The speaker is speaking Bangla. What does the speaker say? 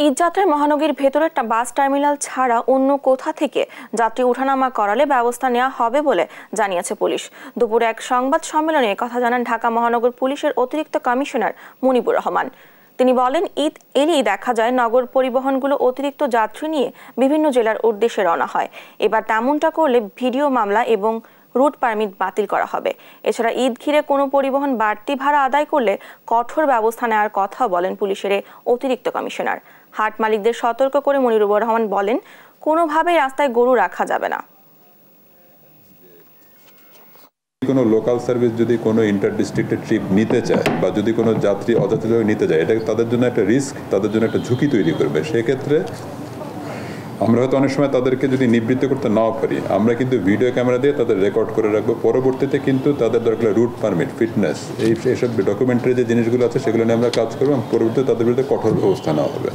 ঈদযাত্রায় মহানগরীর ভেতরে একটা বাস টার্মিনাল ছাড়া অন্য কোথা থেকে যাত্রী ওঠানামা করালে ব্যবস্থা নেওয়া হবে বলে জানিয়েছে পুলিশ। দুপুরে এক সংবাদ সম্মেলনে কথা জানান ঢাকা মহানগর পুলিশের অতিরিক্ত কমিশনার মুনিবুর রহমান। তিনি বলেন, ঈদ এলেই দেখা যায় নগর পরিবহনগুলো অতিরিক্ত যাত্রী নিয়ে বিভিন্ন জেলার উদ্দেশ্যে রওনা হয়। এবার তেমনটা করলে ভিডিও মামলা এবং রুট পারমিট বাতিল করা হবে। এছাড়া ঈদ ঘিরে কোনো পরিবহন বাড়তি ভাড়া আদায় করলে কঠোর ব্যবস্থা নেওয়ার কথা বলেন পুলিশের অতিরিক্ত কমিশনার। হাট মালিকদের সতর্ক করে মুনিবুর রহমান বলেন, কোনোভাবেই রাস্তায় গরু রাখা যাবে না। কোনো লোকাল সার্ভিস যদি কোনো ইন্টার ডিস্ট্রিক্টের ট্রিপ নিতে চায় বা যদি কোনো যাত্রী অযাচিতভাবে নিতে যায়, এটা তাদের জন্য একটা রিস্ক, তাদের জন্য একটা ঝুঁকি তৈরি করবে। সেক্ষেত্রে আমরা হয়তো অনেক সময় তাদেরকে যদি নিবৃত্ত করতে নাও পারি, আমরা কিন্তু ভিডিও ক্যামেরা দিয়ে তাদের রেকর্ড করে রাখবো। পরবর্তীতে কিন্তু তাদের দরকার রুট পারমিট, ফিটনেস, এইসব ডকুমেন্টারি যে জিনিসগুলো আছে সেগুলো নিয়ে আমরা কাজ করবো এবং পরবর্তীতে তাদের বিরুদ্ধে কঠোর ব্যবস্থা নেওয়া হবে।